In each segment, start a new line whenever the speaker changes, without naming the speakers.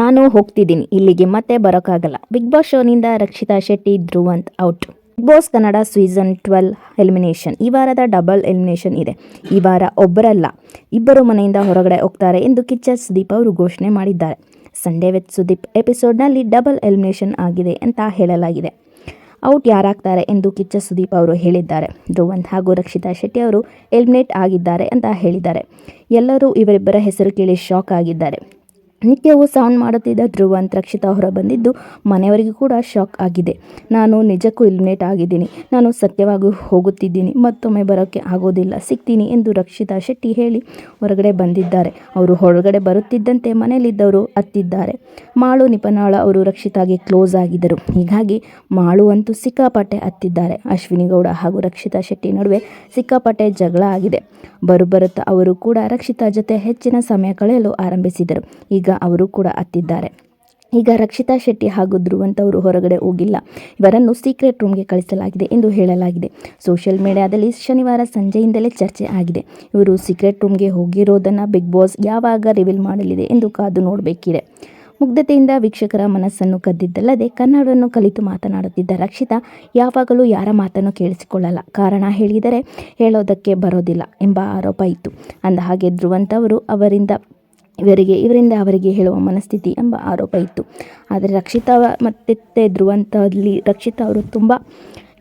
ನಾನು ಹೋಗ್ತಿದ್ದೀನಿ, ಇಲ್ಲಿಗೆ ಮತ್ತೆ ಬರೋಕ್ಕಾಗಲ್ಲ. ಬಿಗ್ ಬಾಸ್ ಶೋನಿಂದ Rakshita Shetty, Dhruvanth out. Big boss Kannada season 12 elimination. ಈ ವಾರದ ಡಬಲ್ ಎಲಿಮಿನೇಷನ್ ಇದೆ. ಈ ವಾರ ಒಬ್ಬರಲ್ಲ, ಇಬ್ಬರು ಮನೆಯಿಂದ ಹೊರಗಡೆ ಹೋಗ್ತಾರೆ ಎಂದು ಕಿಚ್ಚ ಸುದೀಪ್ ಅವರು ಘೋಷಣೆ ಮಾಡಿದ್ದಾರೆ. ಸಂಡೇ ವಿತ್ ಸುದೀಪ್ ಎಪಿಸೋಡ್ನಲ್ಲಿ ಡಬಲ್ ಎಲಿಮಿನೇಷನ್ ಆಗಿದೆ ಅಂತ ಹೇಳಲಾಗಿದೆ. ಔಟ್ ಯಾರಾಗ್ತಾರೆ ಎಂದು ಕಿಚ್ಚ ಸುದೀಪ್ ಅವರು ಹೇಳಿದ್ದಾರೆ. ಧ್ರುವಂತ್ ಹಾಗೂ ರಕ್ಷಿತಾ ಶೆಟ್ಟಿ ಅವರು ಎಲಿಮಿನೇಟ್ ಆಗಿದ್ದಾರೆ ಅಂತ ಹೇಳಿದ್ದಾರೆ. ಎಲ್ಲರೂ ಇವರಿಬ್ಬರ ಹೆಸರು ಕೇಳಿ ಶಾಕ್ ಆಗಿದ್ದಾರೆ. ನಿತ್ಯವೂ ಸೌಂಡ್ ಮಾಡುತ್ತಿದ್ದ ಧ್ರುವಂತ್ ರಕ್ಷಿತಾ ಹೊರ ಬಂದಿದ್ದು ಮನೆಯವರಿಗೂ ಕೂಡ ಶಾಕ್ ಆಗಿದೆ. ನಾನು ನಿಜಕ್ಕೂ ಎಲಿಮಿನೇಟ್ ಆಗಿದ್ದೀನಿ, ನಾನು ಸತ್ಯವಾಗಿ ಹೋಗುತ್ತಿದ್ದೀನಿ, ಮತ್ತೊಮ್ಮೆ ಬರೋಕ್ಕೆ ಆಗೋದಿಲ್ಲ, ಸಿಗ್ತೀನಿ ಎಂದು ರಕ್ಷಿತಾ ಶೆಟ್ಟಿ ಹೇಳಿ ಹೊರಗಡೆ ಬಂದಿದ್ದಾರೆ. ಅವರು ಹೊರಗಡೆ ಬರುತ್ತಿದ್ದಂತೆ ಮನೆಯಲ್ಲಿದ್ದವರು ಅತ್ತಿದ್ದಾರೆ. ಮಾಳು ನಿಪನಾಳ ಅವರು ರಕ್ಷಿತಾಗೆ ಕ್ಲೋಸ್ ಆಗಿದ್ದರು. ಹೀಗಾಗಿ ಮಾಳು ಅಂತೂ ಸಿಕ್ಕಾಪಟ್ಟೆ ಅತ್ತಿದ್ದಾರೆ. ಅಶ್ವಿನಿ ಗೌಡ ಹಾಗೂ ರಕ್ಷಿತಾ ಶೆಟ್ಟಿ ನಡುವೆ ಸಿಕ್ಕಾಪಟ್ಟೆ ಜಗಳ ಆಗಿದೆ. ಬರುತ್ತಾ ಅವರು ಕೂಡ ರಕ್ಷಿತಾ ಜೊತೆ ಹೆಚ್ಚಿನ ಸಮಯ ಕಳೆಯಲು ಆರಂಭಿಸಿದರು. ಈಗ ಅವರು ಕೂಡ ಅತ್ತಿದ್ದಾರೆ. ಈಗ ರಕ್ಷಿತಾ ಶೆಟ್ಟಿ ಹಾಗೂ ಧ್ರುವಂತ್ ಅವರು ಹೊರಗಡೆ ಹೋಗಿಲ್ಲ, ಇವರನ್ನು ಸೀಕ್ರೆಟ್ ರೂಮ್ಗೆ ಕಳಿಸಲಾಗಿದೆ ಎಂದು ಹೇಳಲಾಗಿದೆ. ಸೋಷಿಯಲ್ ಮೀಡಿಯಾದಲ್ಲಿ ಶನಿವಾರ ಸಂಜೆಯಿಂದಲೇ ಚರ್ಚೆ ಆಗಿದೆ. ಇವರು ಸೀಕ್ರೆಟ್ ರೂಮ್ಗೆ ಹೋಗಿರೋದನ್ನು ಬಿಗ್ ಬಾಸ್ ಯಾವಾಗ ರಿವೀಲ್ ಮಾಡಲಿದೆ ಎಂದು ಕಾದು ನೋಡಬೇಕಿದೆ. ಮುಗ್ಧತೆಯಿಂದ ವೀಕ್ಷಕರ ಮನಸ್ಸನ್ನು ಕದ್ದಿದ್ದಲ್ಲದೆ ಕನ್ನಡವನ್ನು ಕಲಿತು ಮಾತನಾಡುತ್ತಿದ್ದ ರಕ್ಷಿತಾ ಯಾವಾಗಲೂ ಯಾರ ಮಾತನ್ನು ಕೇಳಿಸಿಕೊಳ್ಳಲ್ಲ, ಕಾರಣ ಹೇಳಿದರೆ ಹೇಳೋದಕ್ಕೆ ಬರೋದಿಲ್ಲ ಎಂಬ ಆರೋಪ ಇತ್ತು. ಅಂದಹಾಗೆ ಧ್ರುವಂತ್ ಅವರು ಇವರಿಂದ ಅವರಿಗೆ ಹೇಳುವ ಮನಸ್ಥಿತಿ ಎಂಬ ಆರೋಪ ಇತ್ತು. ಆದರೆ ರಕ್ಷಿತಾ ಮತ್ತು ಧ್ರುವಂತಲ್ಲಿ ರಕ್ಷಿತಾ ಅವರು ತುಂಬ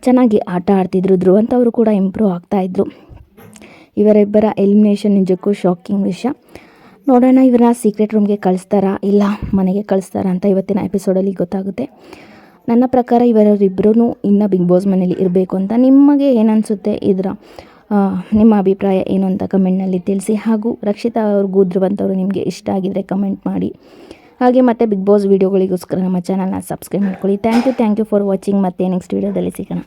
ಚೆನ್ನಾಗಿ ಆಟ ಆಡ್ತಿದ್ರು. ಧ್ರುವಂತ್ ಅವರು ಕೂಡ ಇಂಪ್ರೂವ್ ಆಗ್ತಾಯಿದ್ರು. ಇವರಿಬ್ಬರ ಎಲಿಮಿನೇಷನ್ ನಿಜಕ್ಕೂ ಶಾಕಿಂಗ್ ವಿಷಯ. ನೋಡೋಣ, ಇವರ ಸೀಕ್ರೆಟ್ ರೂಮ್ಗೆ ಕಳಿಸ್ತಾರಾ ಇಲ್ಲ ಮನೆಗೆ ಕಳಿಸ್ತಾರಾ ಅಂತ ಇವತ್ತಿನ ಎಪಿಸೋಡಲ್ಲಿ ಗೊತ್ತಾಗುತ್ತೆ. ನನ್ನ ಪ್ರಕಾರ ಇವರಿಬ್ಬರೂ ಇನ್ನೂ ಬಿಗ್ ಬಾಸ್ ಮನೇಲಿ ಇರಬೇಕು ಅಂತ. ನಿಮಗೆ ಏನನ್ಸುತ್ತೆ? ನಿಮ್ಮ ಅಭಿಪ್ರಾಯ ಏನು ಅಂತ ಕಮೆಂಟ್ನಲ್ಲಿ ತಿಳಿಸಿ. ಹಾಗೂ ರಕ್ಷಿತಾ ಅವ್ರಿಗೂ ಧ್ರುವಂತ್ ಅವರು ನಿಮಗೆ ಇಷ್ಟ ಆಗಿದರೆ ಕಮೆಂಟ್ ಮಾಡಿ. ಹಾಗೆ ಮತ್ತೆ ಬಿಗ್ ಬಾಸ್ ವೀಡಿಯೋಗಳಿಗೋಸ್ಕರ ನಮ್ಮ ಚಾನಲ್ನ ಸಬ್ಸ್ಕ್ರೈಬ್ ಮಾಡ್ಕೊಳ್ಳಿ. Thank you for watching. ಮತ್ತೆ ನೆಕ್ಸ್ಟ್ ವೀಡಿಯೋದಲ್ಲಿ ಸಿಗೋಣ.